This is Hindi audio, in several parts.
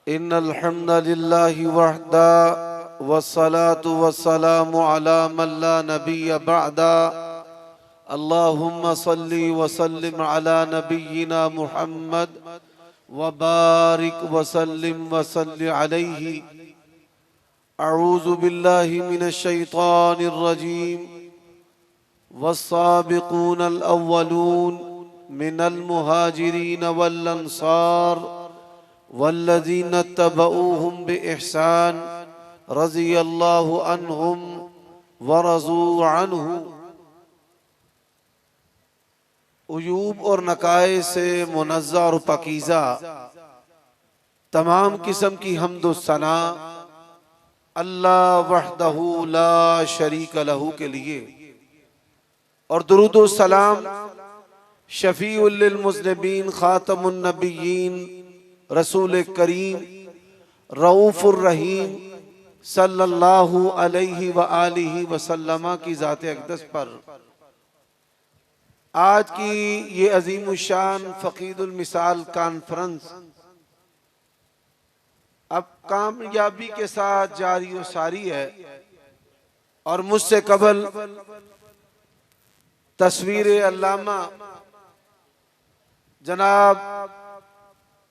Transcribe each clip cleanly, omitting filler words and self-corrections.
इन्नल हम्दलिल्लाहि वहदा वस्सलातु वस्सलामु अला मन ला नबिय्य बअदा। अल्लाहुम्मा सल्लि व सल्लिम अला नबिय्यिना मुहम्मद व बारिक व सल्लिम व सल्लि अलैहि। अऊज़ु बिल्लाहि मिनश शैतानिर रजीम। वस्साबिकूनल अव्वलून मिनल मुहाजिरीन वल अंसार वल्लज़ीना तबऊहुम बिइहसान रज़ियल्लाहु अन्हुम व रज़ू अन्हु। उयूब और नकाए से मुनज़्ज़ा और पकीज़ा तमाम किस्म की हम्द सना अल्लाह वहदहू ला शरीक लहू के लिए, और दुरूद व सलाम शफीउल लिल मुज़निबीन खातमुन नबिय्यीन रसूल करीम रऊफुर रहीम सल्लल्लाहु अलैहि व आलिहि वसल्लम की ज़ात अक़दस पर आज की ये अजीम शान फ़क़ीदुल मिसाल कॉन्फ्रेंस अब कामयाबी के साथ जारी व सारी है। और मुझसे कबल तस्वीर अल्लामा जनाब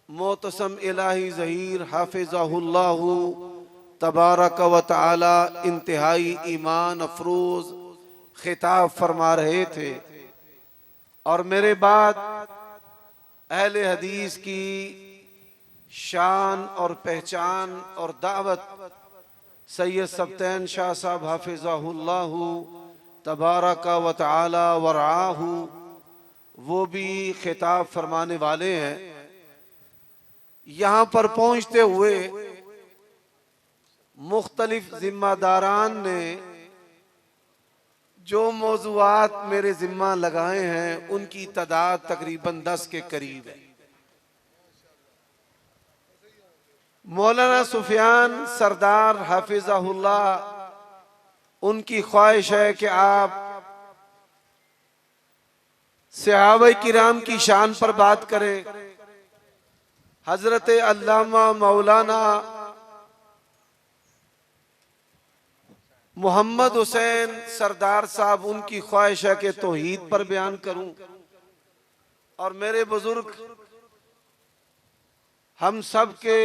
मोतसम इलाही ज़हीर हाफिज़हुल्लाहु तबारक व तआला इंतहाई ईमान अफरोज खिताब फरमा रहे थे, और मेरे बाद अहले हदीस की शान और पहचान और दावत सैयद सब्तैन शाह साहब हाफिज़हुल्लाहु तबारक व तआला व रआहू वो भी खिताब फरमाने वाले हैं। यहाँ पर पहुँचते हुए मुख्तलिफ जिम्मेदारान ने जो मौज़ूआत मेरे जिम्मा लगाए हैं उनकी तादाद तकरीबन 10 के करीब है। मौलाना सुफियान सरदार हाफिज़हुल्लाह, उनकी ख्वाहिश है कि आप सहाबा किराम की शान पर बात करें। हजरत अल्लामा मौलाना मोहम्मद हुसैन सरदार साहब, उनकी ख्वाहिश है कि तौहीद पर बयान करूं। और मेरे बुजुर्ग हम सब के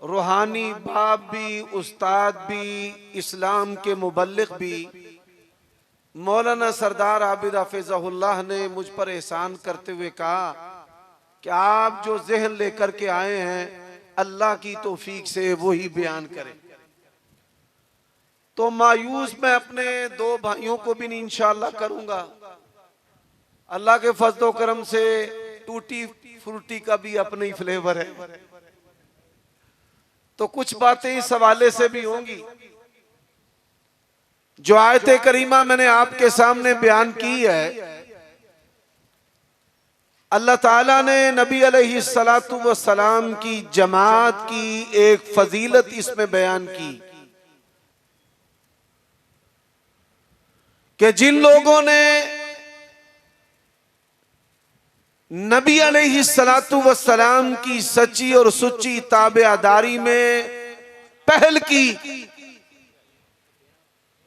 रूहानी बाप भी, उस्ताद भी, इस्लाम के मुबल्लिग भी मौलाना सरदार आबिद हाफिज़हुल्लाह ने मुझ पर एहसान करते हुए कहा कि आप जो ज़हन लेकर के आए हैं अल्लाह की तौफीक से वही बयान करें। तो मायूस मैं अपने 2 भाइयों को भी नहीं इंशाअल्लाह करूंगा। अल्लाह के फज़ल व करम से टूटी फ्रूटी का भी अपना ही फ्लेवर है, तो कुछ बातें इस हवाले से भी होंगी। जो आयत करीमा मैंने आपके सामने बयान की है, अल्लाह ताला ने नबी अलैहिस्सलातु वस्सलाम की जमात की एक फजीलत इसमें बयान की कि जिन लोगों ने नबी अलैहिस्सलातु वस्सलाम की सच्ची और सुच्ची ताबेदारी में पहल की,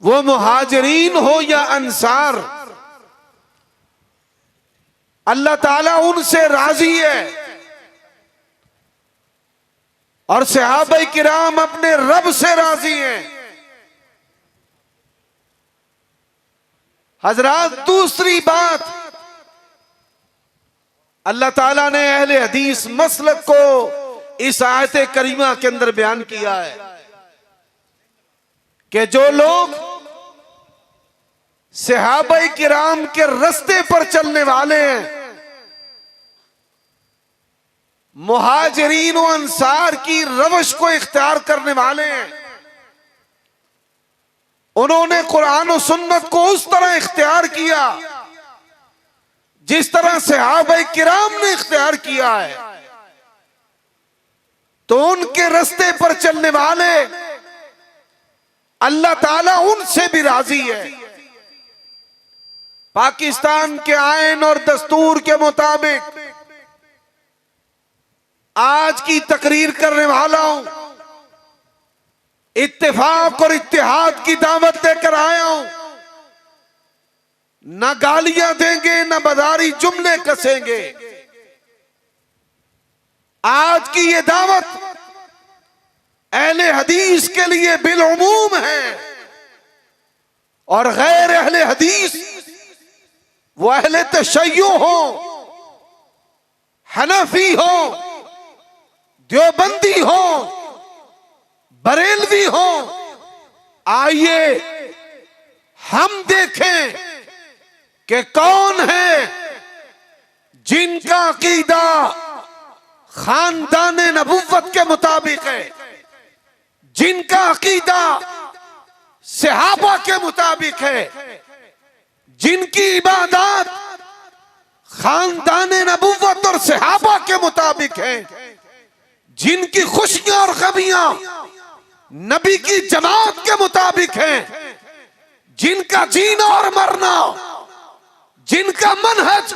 वो मुहाजिरीन हो या अंसार, अल्लाह ताला उनसे राजी है। और सहाबा किराम अपने रब से राजी हैं। हजरात, दूसरी बात, अल्लाह ताला ने अहले हदीस मसलक को इस आयत करीमा के अंदर बयान किया है कि जो लोग सहाबा किराम के रास्ते पर चलने वाले हैं, मुहाजिरीन और अंसार की रवश को इख्तियार करने वाले हैं, उन्होंने कुरान और सुन्नत को उस तरह इख्तियार किया जिस तरह सहाबा किराम ने इख्तियार किया है, तो उनके रास्ते पर चलने वाले अल्लाह ताला उनसे भी राजी है। पाकिस्तान के आईन और दस्तूर के मुताबिक आज की तकरीर करने वाला हूं, इत्तेफाक और इत्तेहाद की दावत देकर आया हूं। न गालियां देंगे, न बाजारी जुमले कसेंगे। आज की ये दावत अहले हदीस के लिए बिलउमूम है, और गैर अहले हदीस, वो अहले तशय्यो हो, हनफी हो, देवबंदी हो, बरेलवी हो, आइए हम देखें कि कौन है जिनका अकीदा खानदान नबुव्वत के मुताबिक है, जिनका अकीदा सहाबा के मुताबिक है, जिनकी इबादत खानदान नबुव्वत और सहाबा के मुताबिक है, जिनकी खुशियां और गमियां नबी की जमात के मुताबिक है, जिनका जीना और मरना, जिनका मनहज,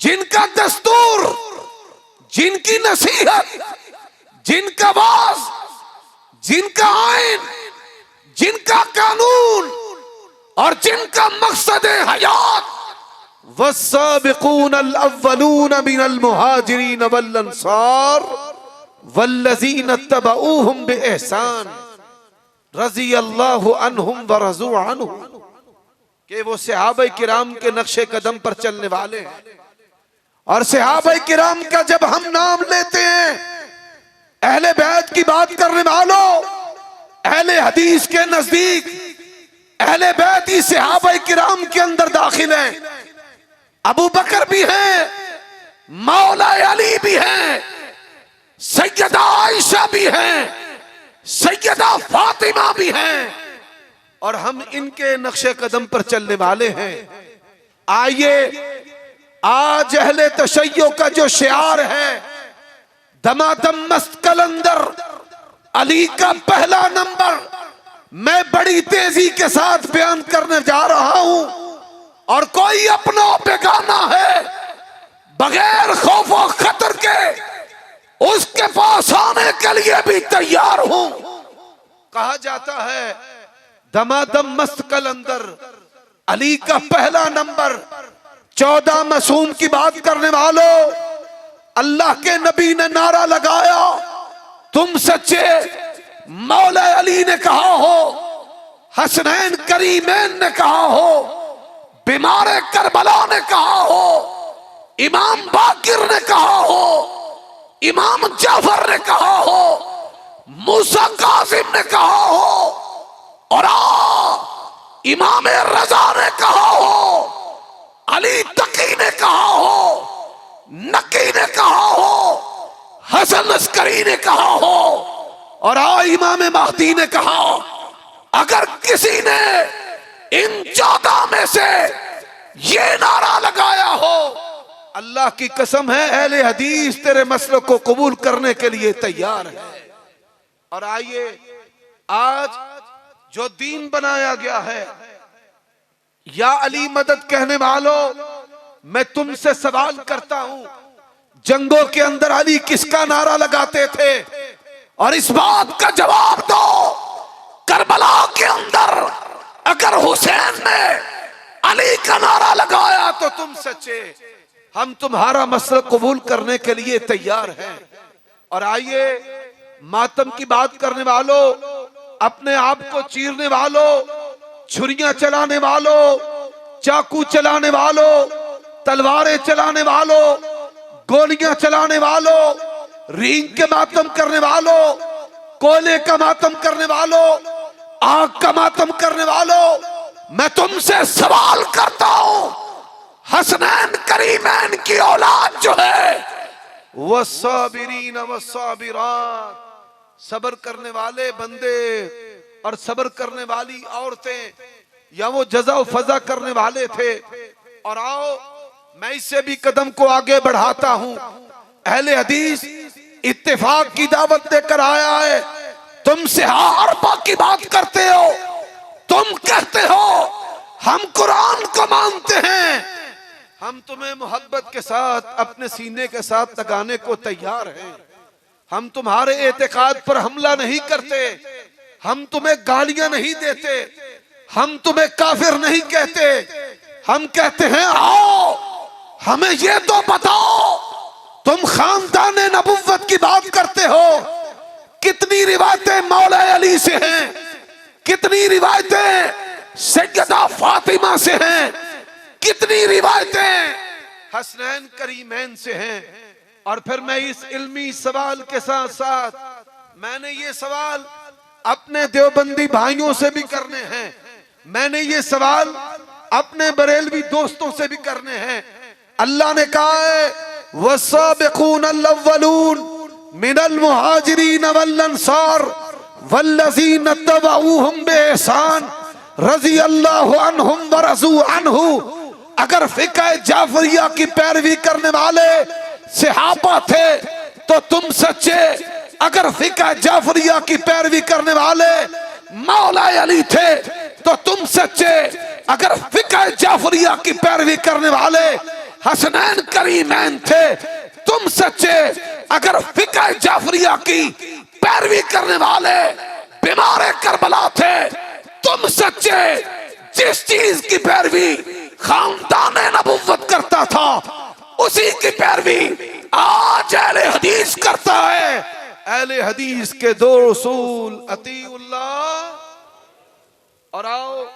जिनका दस्तूर, जिनकी नसीहत, जिनका वाज, जिनका आइन, जिनका कानून और जिनका मकसद हयात, वस्साबिकून अल-अव्वलून मिनल मुहाजिरीन वल अंसार वल्लज़ीना तबऊहुम बिइहसान रज़ियल्लाहु अन्हुम व रज़ू अन्हु, कि वो सहाबा किराम के नक्शे कदम पर चलने वाले हैं। और सहाबा किराम का जब हम नाम लेते हैं, अहले बैत की बात करने वालों, अहले हदीस के नजदीक अहले बैत ही सहाबा किराम के अंदर दाखिल हैं। अबू बकर भी हैं, मौला अली भी हैं, सैयदा आयशा भी हैं, सैयदा फातिमा भी हैं, और हम इनके नक्शे कदम पर चलने वाले हैं। आइए आज अहले तशय्यो का जो शियार है, दमादम मस्त कलंदर अली का पहला नंबर, मैं बड़ी तेजी के साथ बयान करने जा रहा हूं। और कोई अपना बेगाना है, बगैर खौफ और खतर के उसके पास आने के लिए भी तैयार हूं। कहा जाता है दमादम मस्त कलंदर अली का पहला नंबर। 14 मासूम की बात करने वालों, अल्लाह के नबी ने नारा लगाया, तुम सच्चे। मौला अली ने कहा हो, हसनैन करीमैन ने कहा हो, बीमारे करबला ने कहा हो, इमाम बाकिर ने कहा हो, इमाम जाफर ने कहा हो, मूसा कासिम ने कहा हो, और इमाम रजा ने कहा हो, अली तकी ने कहा हो, नकी ने कहा हो, हसन अस्करी ने कहा हो, और इमाम महदी ने कहा। अगर किसी ने इन 14 में से ये नारा लगाया हो, अल्लाह की कसम है अहले हदीस तेरे मसलक को कबूल करने के लिए तैयार है। और आइए आज जो दीन बनाया गया है, या अली मदद कहने वालों, मैं तुमसे सवाल करता हूं, जंगों के अंदर अली किसका नारा लगाते थे? और इस बात का जवाब दो, करबला के अंदर अगर हुसैन ने अली का नारा लगाया तो तुम सच्चे, हम तुम्हारा मसला कबूल करने के लिए तैयार हैं। और आइए मातम की बात करने वालों, अपने आप को चीरने वालों, छुरियां चलाने वालों, चाकू चलाने वालों, तलवारें चलाने वालों, गोलियां चलाने वालों, रींग के मातम करने वालों, कोयले का मातम करने वालों, आग का मातम करने वालों, मैं तुमसे सवाल करता हूं, हसनैन करीमैन की औलाद जो है, वस्साबिरीन वस्साबिरात, सब्र करने वाले बंदे और सब्र करने वाली औरतें, या वो जज़ा व फज़ा करने वाले थे। और आओ मैं इससे भी कदम को आगे बढ़ाता हूं, अहले हदीस इत्तेफाक की दावत देकर आया है। तुम सिहारपा की बात करते हो, तुम कहते हो हम कुरान को मानते हैं, हम तुम्हें मोहब्बत के साथ अपने सीने के साथ लगाने को तैयार हैं। हम तुम्हारे एतकाद पर हमला नहीं करते, हम तुम्हें गालियां नहीं देते, हम तुम्हें काफिर नहीं कहते। हम कहते हैं आओ हमें ये तो बताओ, तुम खानदान नबुव्वत की बात करते हो, कितनी रिवायतें मौला अली से हैं, कितनी रिवायतें सैयदा फातिमा से हैं, कितनी रिवायतें हसनैन करीमैन से हैं। और फिर मैं इस इल्मी सवाल के साथ साथ मैंने ये सवाल अपने देवबंदी भाइयों से भी करने हैं, मैंने ये सवाल अपने बरेलवी दोस्तों से भी करने हैं। अल्लाह ने कहा है वस्साबिकून अल-अव्वलून मिनल मुहाजिरीन वल अंसार वल्लज़ीना तबऊहुम बिइहसान रज़ियल्लाहु अन्हुम व रज़ू अन्हु। अगर फिक़्ह जाफरिया की पैरवी करने वाले सहाबा थे तो तुम सच्चे, अगर फिक़्ह जाफरिया की पैरवी करने वाले मौला अली थे तो तुम सच्चे, अगर फिक़्ह जाफरिया की पैरवी करने वाले हसनैन करीमैन थे तुम सच्चे, अगर फिक़्ह जाफरिया की पैरवी करने वाले बीमार करबला थे तुम सच्चे। जिस चीज की पैरवी खानदान नबुव्वत करता था उसी की पैरवी आज अहले हदीस करता है। अहले हदीस के दो रसूल अतीउल्लाह और आओ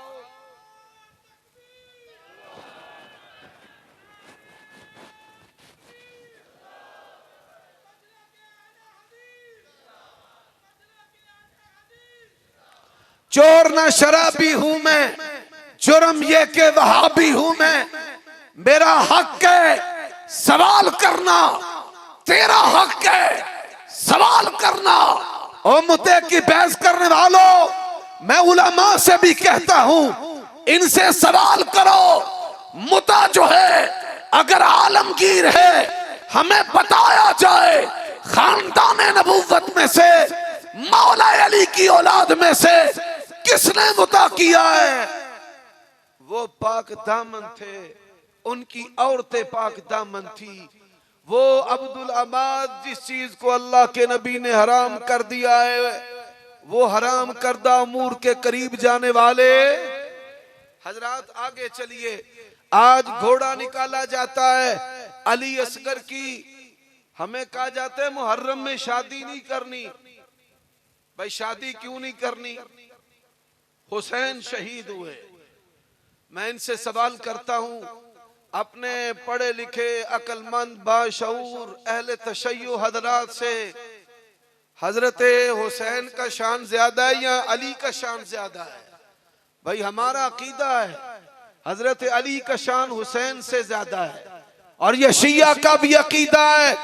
चोर ना शराबी हूं मैं, जुर्म ये के वहाबी हूं मैं, मेरा हक है सवाल करना, तेरा हक है सवाल करना। ओ मुद्दे की बहस करने वालों, मैं उलमा से भी कहता हूं इनसे सवाल करो। मुद्दा जो है अगर आलमगीर है हमें बताया जाए खानदान नबुव्वत में से मौला अली की औलाद में से किसने मुद्दा किया है। वो पाक दामन थे, उनकी औरतें पाक दामन थी। वो अब्दुल अमाद जिस चीज को अल्लाह के नबी ने हराम कर दिया है वो हराम करदा अमूर के करीब जाने वाले हजरात। आगे चलिए, आज घोड़ा निकाला जाता है अली असगर की, हमें कहा जाता है मुहर्रम में शादी नहीं करनी। भाई शादी क्यों नहीं करनी? हुसैन शहीद हुए। मैं इनसे सवाल करता हूं, अपने पढ़े लिखे अक्लमंद बाशऊर अहले तशय्युअ हजरात से, हजरत हुसैन का शान ज्यादा है या अली का शान ज्यादा है? भाई हमारा अकीदा है हजरत अली का शान हुसैन से ज्यादा है, और यह शिया का भी अकीदा है।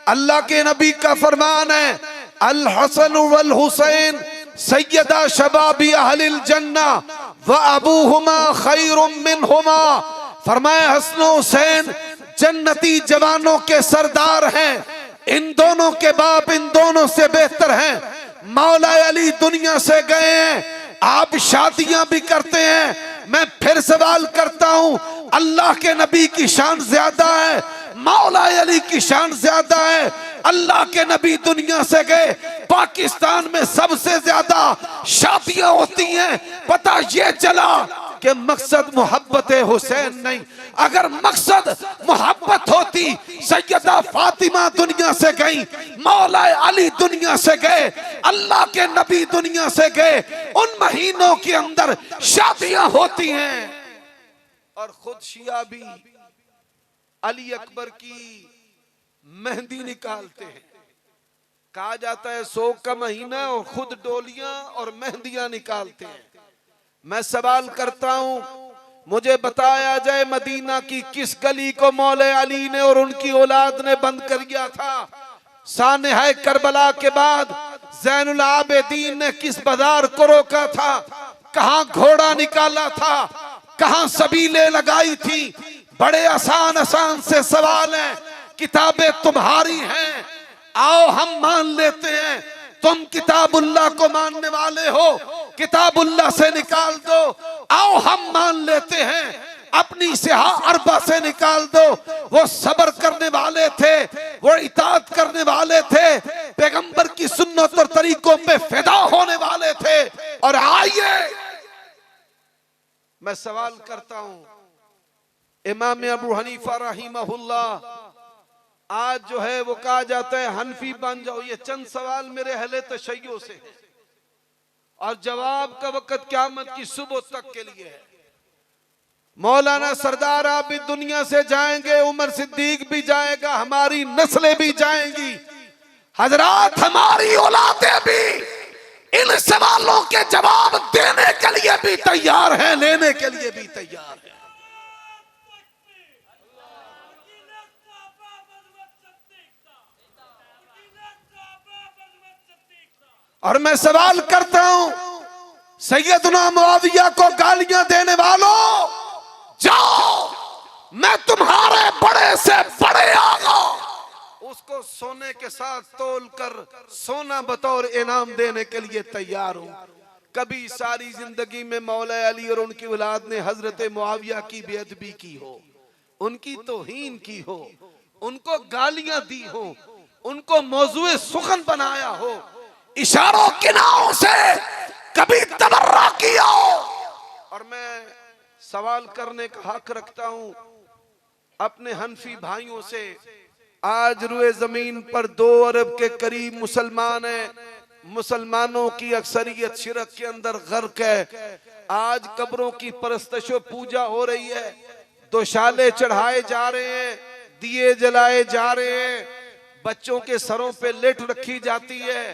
अल्लाह के नबी का फरमान है अल हसन वल हुसैन सैयदा शबाबी अहलिल जन्ना व अबूहुमा खैरुम मिनहुमा। फरमाया हसन हुसैन जन्नती जवानों के सरदार हैं, इन दोनों के बाप इन दोनों से बेहतर हैं। मौला अली दुनिया से गए हैं, आप शादियां भी करते हैं। मैं फिर सवाल करता हूं, अल्लाह के नबी की शान ज्यादा है, मौला अली की शान ज्यादा है? अल्लाह के नबी दुनिया से गए, पाकिस्तान में सबसे ज्यादा शादियां होती हैं, पता ये चला कि मकसद मोहब्बत हुसैन नहीं। अगर मकसद मोहब्बत होती सैयदा फातिमा दुनिया से गई, मौला अली दुनिया से गए, अल्लाह के नबी दुनिया से गए, उन महीनों के अंदर शादियां होती हैं। और खुद शिया भी अली अकबर की मेहंदी निकालते हैं। कहा जाता है 100 का महीना और खुद डोलियां और मेहंदियां निकालते हैं। मैं सवाल करता हूं, मुझे बताया जाए मदीना की किस गली को मौला अली ने और उनकी औलाद ने बंद कर दिया था? सानेहा करबला के बाद ज़ैनुल आबिदीन ने किस बाजार को रोका था? कहां घोड़ा निकाला था? कहां सबीलें लगाई थी? बड़े आसान आसान से सवाल हैं, किताबें तुम्हारी हैं, आओ हम मान लेते हैं। तुम किताबुल्लाह को मानने वाले हो, किताबुल्लाह से निकाल दो, आओ हम मान लेते हैं। अपनी सिहा अरबा से निकाल दो। वो सब्र करने वाले थे, वो इताअत करने वाले थे, पैगंबर की सुन्नत और तरीकों पे फिदा होने वाले थे। और आइए मैं सवाल करता हूं, इमाम अबू हनीफा रहीमहुल्लाह आज जो है वो कहा जाता है हनफी बन जाओ। ये चंद सवाल मेरे अहले तशय्यो से है और जवाब का वक्त क़यामत की सुबह तक के लिए है। मौलाना सरदार आप भी दुनिया से जाएंगे, उमर सिद्दीक भी जाएगा, हमारी नस्लें भी जाएंगी, हजरात हमारी औलादें भी इन सवालों के जवाब देने के लिए भी तैयार हैं, लेने के लिए भी तैयार हैं। और मैं सवाल करता हूं, सैयदना मुआविया को गालियां देने वालों, जाओ, मैं तुम्हारे बड़े से बड़े आगा उसको सोने के साथ तोल कर सोना बतौर इनाम देने के लिए तैयार हूं। कभी सारी जिंदगी में मौला अली और उनकी औलाद ने हजरत मुआविया की बेअदबी की हो, उनकी तौहीन की हो, उनको गालियां दी हो, उनको मौजूए सुखन बनाया हो, इशारों किनारों से कभी तबर्रा किया हो। और मैं सवाल करने का हक रखता हूं अपने हनफी भाइयों से। आज रुए जमीन पर 2 अरब के करीब मुसलमान हैं, मुसलमानों की अक्सरियत शिरक के अंदर गर्क है। आज कब्रों की परस्तशो पूजा हो रही है, दोशाले चढ़ाए जा रहे हैं, दिए जलाए जा रहे हैं, बच्चों के सरों पे लेट रखी जाती है,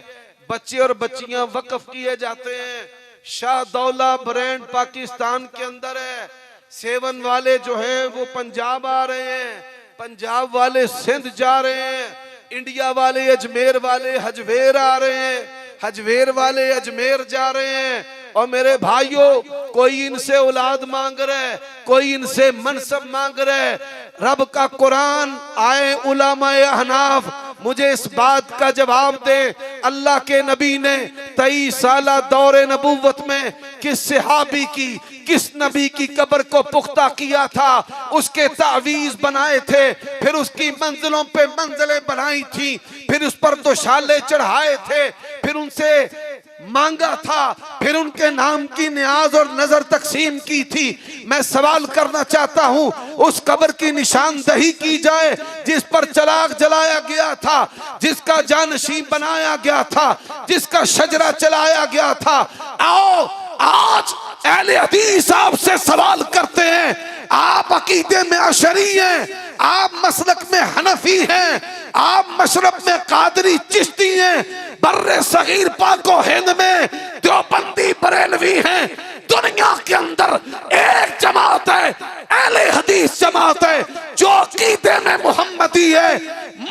बच्चे और बच्चियां वक्फ किए जाते हैं। शाह दौला ब्रांड पाकिस्तान के अंदर है, सेवन वाले जो हैं वो पंजाब आ रहे हैं, पंजाब वाले सिंध जा रहे हैं, इंडिया वाले अजमेर वाले हजवेर आ रहे हैं, हजवेर वाले अजमेर जा रहे हैं। और मेरे भाइयों, कोई इनसे औलाद मांग रहा है, कोई इनसे मनसब मांग रहा है। रब का कुरान आए उलमाए अहनाफ मुझे इस बात का जवाब दे, अल्लाह के नबी ने 23 साला दौरे नबूवत में किस सहाबी की, किस नबी की कब्र को पुख्ता किया था, उसके तावीज बनाए थे, फिर उसकी मंजिलों पे मंजिलें बनाई थी, फिर उस पर दोशाले चढ़ाए थे, फिर उनसे मांगा था, फिर उनके नाम की न्याज और नजर तकसीम की थी। मैं सवाल करना चाहता हूं, उस कब्र की निशानदही की जाए जिस पर चराग जलाया गया था, जिसका जानशीन बनाया गया था, जिसका शजरा चलाया गया था। आओ आज अहले हदीस आपसे सवाल करते हैं, आप अकीदे में अशरी हैं, आप मसलक में हनफी हैं, आप मशरब में कादरी चिश्ती हैं, बर्रे सगीर पाको हिंद में देवबंदी बरेलवी हैं। दुनिया के अंदर एक जमात है, अहले हदीस जमात है, जो अकीदे में मोहम्मदी है,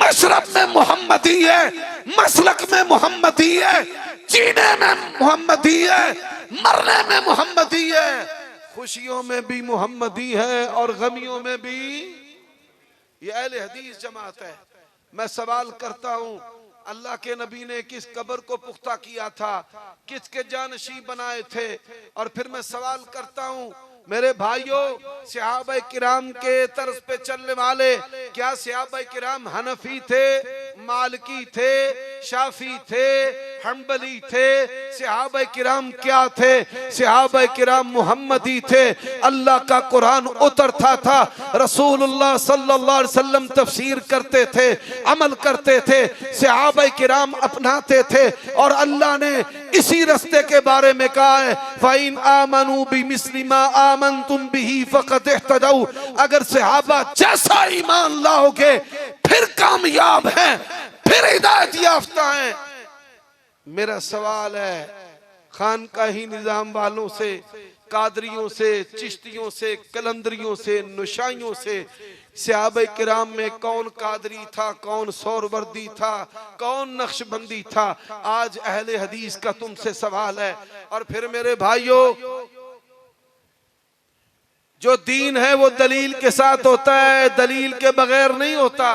मशरब में मोहम्मदी है, मसलक में मोहम्मदी है, जीने में मोहम्मदी है, मरने में मोहम्मदी है, खुशियों में भी मोहम्मदी है और गमियों में भी। ये अहले हदीस जमात है। मैं सवाल करता हूं, अल्लाह के नबी ने किस कब्र को पुख्ता किया था, किसके जानशी बनाए थे? और फिर मैं सवाल करता हूं मेरे भाइयों, सहाबाए किराम के तर्ज पे चलने वाले, क्या सहाबाए किराम हनफी थे, मालिकी थे, शाफी थे, हम्बली थे? सहाबाए किराम क्या थे? सहाबाए किराम मुहम्मदी थे। अल्लाह का कुरान उतरता था, रसूलुल्लाह सल्लल्लाहु अलैहि वसल्लम तफसीर करते थे, अमल करते थे, सहाबाए किराम अपनाते थे। और अल्लाह ने इसी रास्ते के बारे में कहा है, फ़इन आमनू बिमिस्लि मा आमनतुम बिही फ़क़द इह्तदौ। अगर सहाबा जैसा ईमान लाओगे फिर कामयाब हैं, फिर हिदायत याफ्ता हैं। मेरा सवाल है खानकाही निजाम वालों से, कादरियों से, चिश्तियों से, कलंदरियों से, नुशाइयों से, सहाबे किराम में कौन कादरी था, कौन सौरवर्दी था, कौन नक्शबंदी था? आज अहले हदीस का तुमसे सवाल है। और फिर मेरे भाइयों, जो दीन है वो दलील के साथ होता है, दलील के बगैर नहीं होता।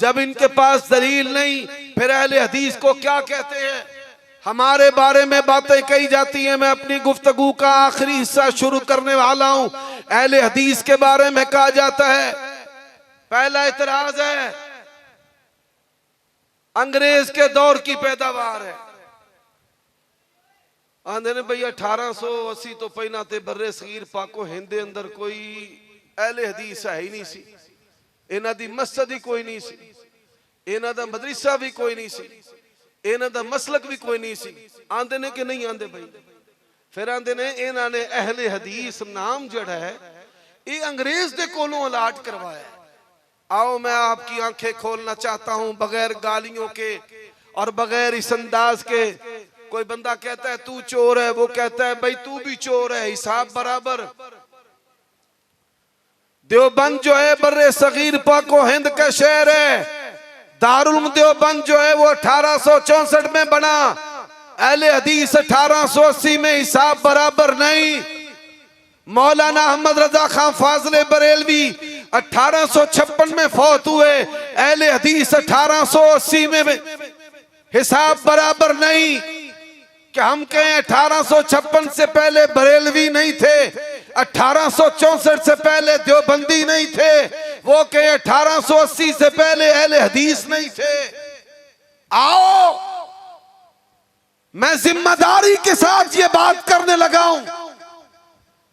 जब इनके पास दलील नहीं, फिर अहले हदीस को क्या कहते हैं? हमारे बारे में बातें कही जाती हैं। मैं अपनी गुफ्तगू का आखिरी हिस्सा शुरू करने वाला हूं। अहले हदीस के बारे में कहा जाता है। पहला इतराज है अंग्रेज के दौर की पैदावार है। आंदे ने भाई 1880 तो पहला ते बर्रे सगीर पाको हिंद दे अंदर कोई अहले हदीस है ही नहीं सी। इन्हां दी मस्जिद ही कोई नहीं सी, इन्हां दा मदरसा भी कोई नहीं सी, इन्हां दा मसलक भी कोई नहीं सी। आंदे ने कि नहीं आंदे भाई? फिर आंदे ने इन्हां ने अहले हदीस नाम जड़ा है ये अंग्रेज दे कोलों अलाट करवाया। आओ मैं आपकी आंखें खोलना चाहता हूं बगैर गालियों के और बगैर इस अंदाज के। कोई बंदा कहता है तू चोर है, वो कहता है भाई तू भी चोर है, हिसाब बराबर। देवबंद जो है बर्रे सगीर पाको हिंद का शहर है। दारुल देवबंद जो है वो 1864 में बना। अहले हदीस 1880 में, हिसाब बराबर नहीं। मौलाना अहमद रजा खान फाजले बरेलवी 1856 में फौत हुए। अहले हदीस 1880 में, हिसाब बराबर नहीं। कि हम कहें 1856 से पहले बरेलवी नहीं थे, 1864 से पहले देवबंदी नहीं थे, वो कहें 1880 से पहले अहले हदीस नहीं थे। आओ मैं जिम्मेदारी के साथ ये बात करने लगा हूं।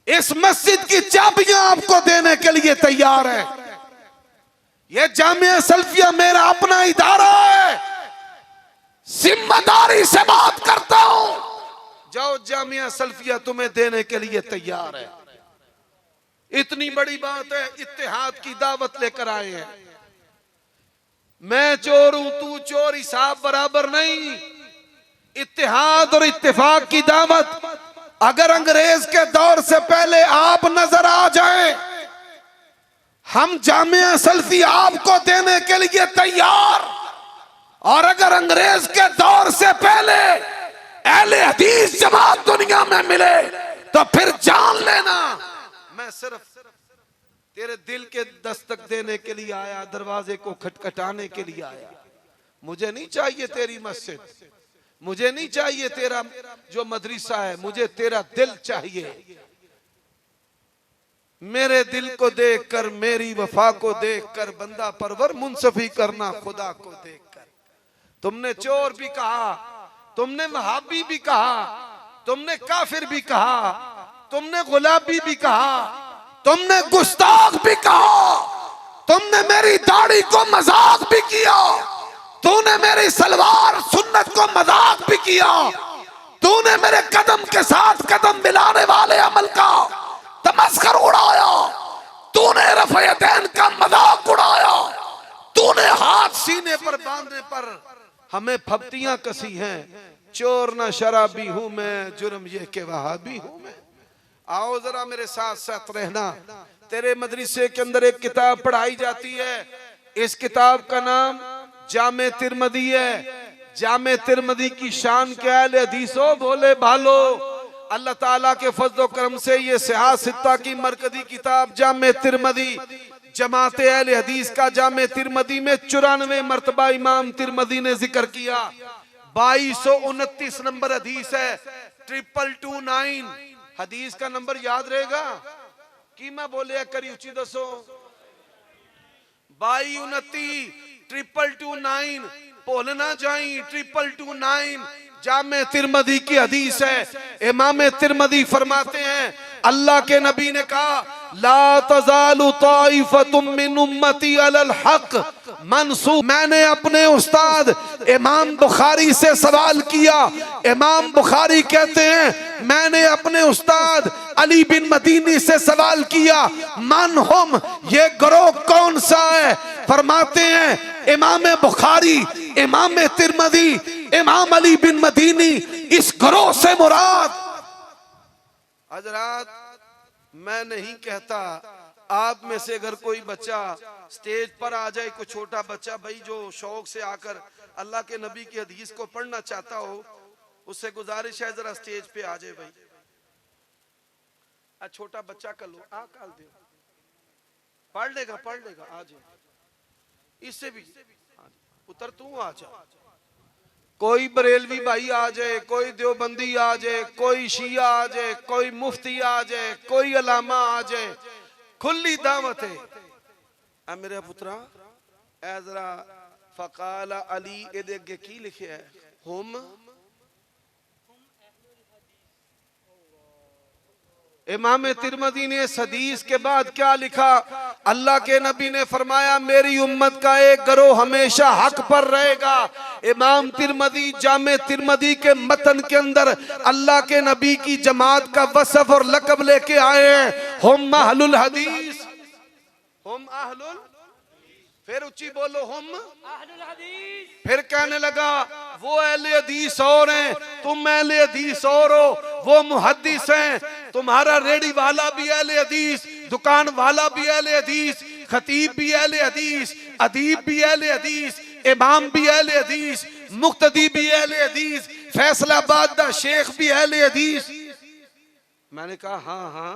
इस मस्जिद की चाबियां आपको देने के लिए तैयार है। यह जामिया सल्फिया मेरा अपना इदारा है, जिम्मेदारी से बात करता हूं। जाओ जामिया सल्फिया तुम्हें देने के लिए तैयार है। इतनी बड़ी बात है, इत्तेहाद की दावत लेकर आए हैं। मैं चोर हूं तू चोर, हिसाब बराबर नहीं। इत्तेहाद और इत्तेफाक की दावत। अगर अंग्रेज के दौर से पहले आप नजर आ जाएं, हम जामिया सल्फिया आपको देने के लिए तैयार। और अगर अंग्रेज के दौर से पहले अहले हदीस जमात दुनिया में मिले तो फिर जान लेना मैं सिर्फ तेरे दिल के दस्तक देने के लिए आया, दरवाजे को खटखटाने के लिए आया। मुझे नहीं चाहिए तेरी मस्जिद, मुझे नहीं चाहिए तेरा जो मदरसा है, मुझे तेरा दिल चाहिए। मेरे दिल को देखकर, मेरी वफा को देखकर बंदा परवर मुंसफी करना खुदा को देखकर। तुमने चोर भी कहा, तुमने वहाबी भी कहा, तुमने काफिर भी कहा, तुमने गुलाबी भी कहा, तुमने गुस्ताख भी कहा, तुमने मेरी दाढ़ी को मजाक भी किया, तूने मेरी सलवार सुन्नत को मजाक भी किया, तूने मेरे कदम के साथ कदम मिलाने वाले अमल का तमस्कर उड़ाया, तूने रफ़यदैन का मजाक उड़ाया, तूने हाथ सीने पर बांधने पर हमें फब्तियां कसी हैं। चोर ना शराबी हूं मैं, जुर्म ये के वहाबी हूं मैं। आओ जरा मेरे साथ साथ रहना। तेरे मदरसे के अंदर एक किताब पढ़ाई जाती है, इस किताब का नाम जामे तिरमदी है। जामे तिरमदी की शान क्या है? हदीसो भोले भालो। अल्लाह ताला के फजल करम से ये सिहा सित्ता की मरकजी किताब जामे तिरमदी, जमात अहले हदीस का जामे तिरमदी में 94 मरतबा इमाम तिरमदी ने जिक्र किया। 2229 नंबर हदीस है, 2229 हदीस का नंबर याद रहेगा कि मैं बोले करी उची दसो 2229 222 भूल ना जाई 222 जामे तिरमदी की हदीस है। इमाम तिरमदी फरमाते हैं अल्लाह के नबी ने कहा ला तज़ालु ताइफतुम मिन उम्मती अलल हक मनसूब। मैंने अपने उस्ताद इमाम बुखारी से सवाल किया। इमाम बुखारी कहते हैं मैंने अपने उस्ताद अली बिन मदीनी से सवाल किया मन हम, ये ग्रोह कौन सा है? फरमाते हैं इमाम बुखारी, इमाम तिरमदी, इमाम अली बिन मदीनी, इस ग्रोह से मुराद। हजरात मैं नहीं कहता आप में से अगर कोई बच्चा स्टेज पर आ जाए, कोई छोटा बच्चा भाई जो शौक से आकर अल्लाह के नबी की हदीस को पढ़ना चाहता हो, उससे गुजारिश है जरा स्टेज पे आ जाए भाई। छोटा बच्चा कर लो, आ काल दे, पढ़ लेगा आ जाए। इससे भी उतर तू आ जा, कोई बरेलवी भाई आ जाए, कोई देवबंदी आ जाए, कोई शिया आ जाए, कोई मुफ्ती आ जाए, कोई अलामा आ जाए, खुली दावत है। आ मेरे पुत्रा ऐ जरा फकाला अली एदे अगे की लिखे है? हुम इमाम तिरमजी ने इस हदीस के बाद क्या लिखा? अल्लाह के नबी ने फरमाया मेरी उम्मत का एक गिरोह हमेशा हक पर रहेगा। इमाम तिरमजी जामे तिरमजी के मतन के अंदर अल्लाह के नबी की जमात का वसफ और लकब लेके आए हैं, हुम अहलुल हदीस, हुम अहलुल, फिर ऊंची बोलो हुम अहलुल हदीस। फिर कहने लगा वो अहले हदीस और हैं, तुम अहले हदीस और हो, वो मुहद्दिस हैं, तुम्हारा रेडी वाला भी अहले हदीस, दुकान वाला भी अहले हदीस, खतीब भी अहले हदीस, अदीब भी अहले हदीस, इमाम भी अहले हदीस, मुक्तदी भी अहले हदीस, फैसलाबाद दा शेख भी अहले हदीस। मैंने कहा हाँ हाँ,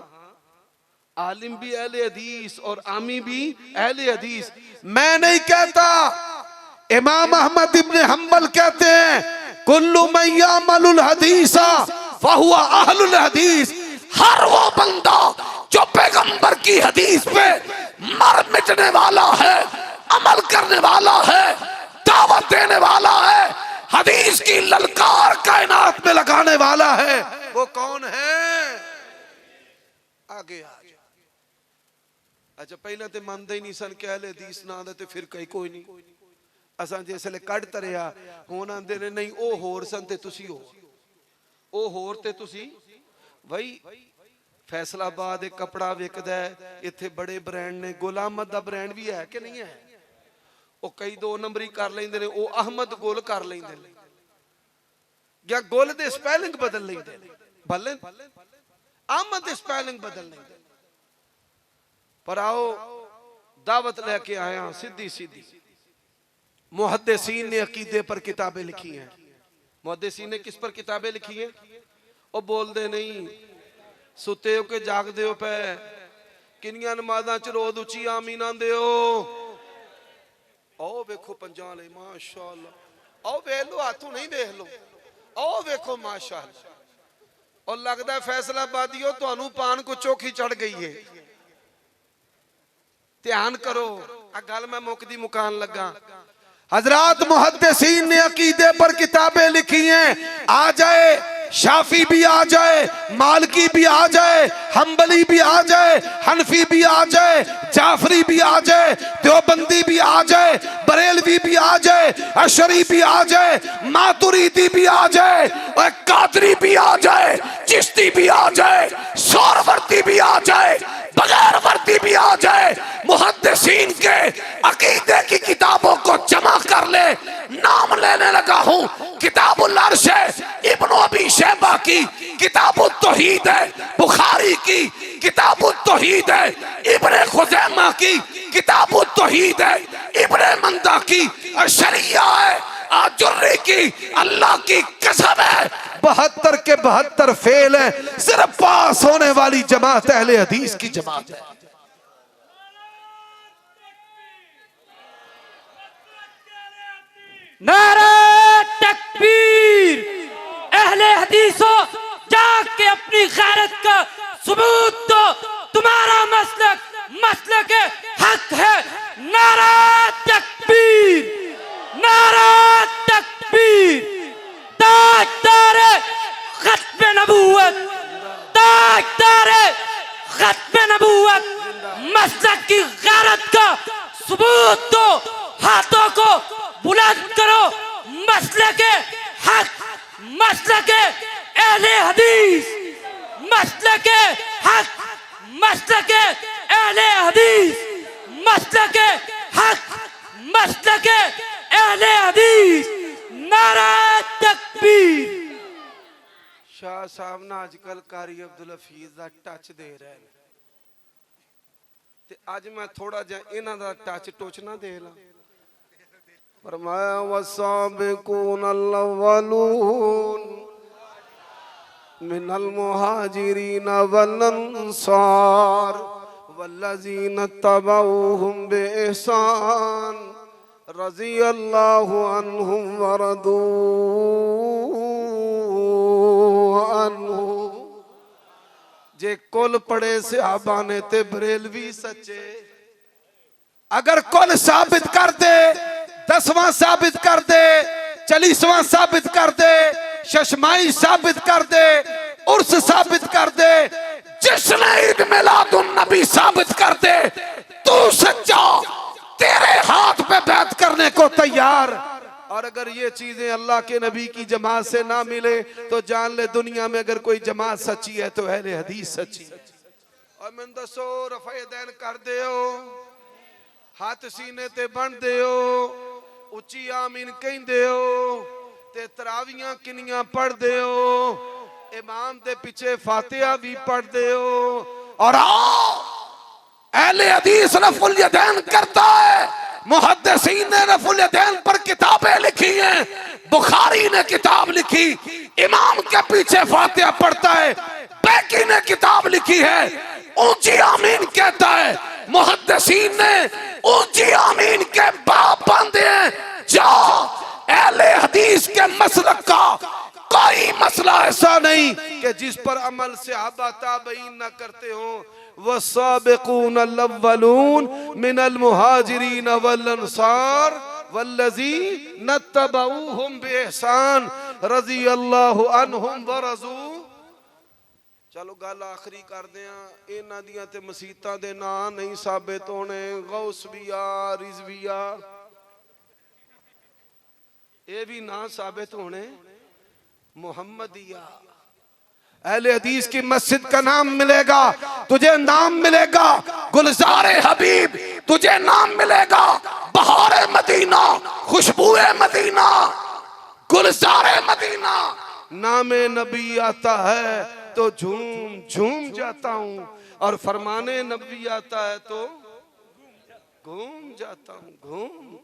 आलिम भी अहले हदीस और आमी भी अहले हदीस। मैं नहीं कहता, इमाम अहमद इब्न हम्बल कहते हैं कुल्लु मन यामलुल हदीसा फहुवा अहलुल हदीस। हर वो बंदा जो पैगंबर की हदीस पे मर मिटने वाला है, अमल करने वाला है, दावत देने वाला है, हदीस की ललकार कायनात में लगाने वाला है, वो कौन है? आगे आ जा। अच्छा पहले तो मानते ही नहीं सन कि अहले हदीस ना दे, फिर कई कोई नहीं। असा जिसले कड़ तरिया हुण आंदे ने नहीं ओ होर सन ते तुसी हो, ओ होर ते तुसी। भाई फैसलाबाद एक कपड़ा विकदा है, इत्थे बड़े ब्रांड ने, गुल अहमद दा ब्रांड भी है कि नहीं है? ओ कई दो नंबरी कर लेंदे ने, ओ अहमद गुल कर लेंदे ने, या गुल दे स्पेलिंग बदल लेंदे ने, भले अहमद दे स्पेलिंग बदल लेंदे। पर आओ दावत लेके आया सीधी सीधी। मुहद्दिसीन ने अकीदे पर किताबें लिखी हैं। मुहद्दिसीन ने किस पर किताबें लिखी हैं? ओ बोलते नहीं, सुते हो के जागदे हो पे, किनियां नमाज़ां च रोज उची आमीन आंदे हो। आओ वेखो पंजाले माशाअल्लाह, आओ वेख लो, हाथों नहीं देख लो, आओ वेखो माशाअल्लाह। और लगता है फैसलाबादियों तुहानू पान को चौखी चढ़ गई है। ध्यान करो, आ गल मैं मुकदी मुकान लगा। हजरात मुहद्दिसीन ने अकीदे पर किताबें लिखी हैं। आ जाए शाफी भी आ जाए, मालकी भी आ जाए, हम्बली भी आ जाए, हनफी भी आ जाए, जाफरी भी आ जाए, देवबंदी भी आ जाए, बरेलवी भी आ जाए, अशरी भी आ जाए, मातुरीदी भी आ जाए, और कादरी भी आ जाए, चिश्ती भी आ जाए, सोहरवर्दी भी आ जाए, बगैर वर्दी भी आ जाए, मुहद्दिसीन के अकीदे की किताबों को जमा कर ले। नाम लेने लगा हूं, किताबुल अर्श है, इब्न अबी शैबा की किताबुत तौहीद है, बुखारी की किताबुत तौहीद है, इब्न खुज़ैमा की किताबुत तौहीद है, इब्न मंदा की शरिया है, आजुर्री की अल्लाह की कसम है 72 के 72 फेल है। सिर्फ पास होने वाली जमात अहले हदीस की जमात है। नारे तकबीर। अहले हदीसों जाग के अपनी गैरत का सबूत दो, तुम्हारा मसलक हक है। नारा तकबीर, नारा तकबीर। ताजदारे खत्म नबूवत, ताजदारे खत्म नबूवत, मसलक की गैरत का सबूत दो, हाथों को बुलंद करो। मसलक हक, मसलक अहले हदीस, मसलक हक, मसलक अहले हदीस, मसलक हक, मसलक अहले हदीस। नारा तकबीर। शाह साहब ना अजकल कारी अब्दुल हफीज दा टच दे रहे हैं, ते आज मैं थोड़ा जा इन्हां दा टच टोचना दे ला। फरमाया वसाबिकून अव्वलून मिनल मुहाजिरीन वल अंसार वल्लज़ीना तबऊहुम बिइहसान रज़ी अल्लाहु अन्हुम व रदू अन्हु। जे कुल पढ़े सहाबा ने ते बरेलवी सच्चे। अगर कुल साबित कर दे, 10वां साबित कर दे, 40वां साबित कर दे, शशमाई साबित कर दे, उर्स साबित कर दे, जश्न ईद मिलादुन नबी साबित कर दे, तू सच्चा, तेरे हाथ पे बैत करने को तैयार। और अगर ये चीजें अल्लाह के नबी की जमात से ना मिले तो जान ले दुनिया में अगर कोई जमात सच्ची है तो अहले हदीस सच्ची। और मैं दसो रफ़े दैन कर दे हो, हाथ सीने ते बन दे हो, उच्ची आमीन कहंदे हो, ते तरावियां किनियां पढ़ दे हो, इमाम दे पीछे फातिहा भी पढ़ दे हो। और अहले हदीस रफ़ुल यदैन करता है, मुहद्दिसीन ने रफ़ुल यदैन पर किताबें लिखी हैं, बुखारी ने किताब लिखी, इमाम के पीछे फातिहा पढ़ता है, बैकी ने किताब लिखी है, ऊंची आमीन कहता है, मुहद्दिसीन ने ऊंची आमीन के बाप बंदे हैं। जा अहले हदीस के मसलक का कोई मसला ऐसा नहीं कि जिस पर अमल सहाबा ताबईन न करते हो। वस्साबिकून अल-अव्वलून मिनल मुहाजिरीन वल अंसार वल्लज़ीना तबऊहुम बिइहसान रज़ियल्लाहु अन्हुम व रज़ू। चलो गल आखिरी कर दिया, इन्हां दियां ते मसीतां दे नां नहीं साबित होने, गौसबिया रिजविया ये भी ना साबित होने, मुहम्मदिया। अहले हदीस की मस्जिद का नाम मिलेगा, तुझे नाम मिलेगा गुलजारे हबीब, तुझे नाम मिलेगा बहारे मदीना, खुशबुए मदीना, गुलजारे मदीना। नामे नबी आता है तो झूम झूम जाता हूं, और फरमाने नबी आता है तो घूम जाता हूं। घूम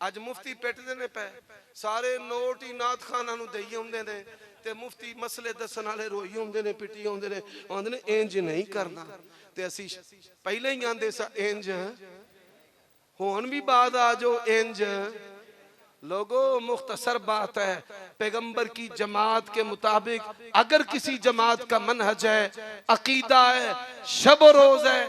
अज मुफ्ती पिट देने पे सारे नोट ही नात खाना नूं देई आउंदे ने, ते मुफ्ती मसले दसन वाले रोई आउंदे ने, पिटी आउंदे ने, आउंदे ने इंज नहीं करना। ते असी पहले ही आंदे सा इंज, हुण भी बाद आ जो इंज। लोगो मुख्तसर बात है, पैगंबर की जमात के मुताबिक अगर किसी जमात का मनहज है, अकीदा है, शब रोज है,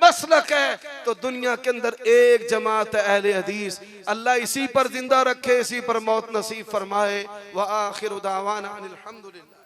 मसलक है, तो दुनिया के अंदर एक जमात है अहले हदीस। अल्लाह इसी पर जिंदा रखे, इसी पर मौत नसीब फरमाए। व आखिर दावाना अनिल हम्दुलिल्लाह।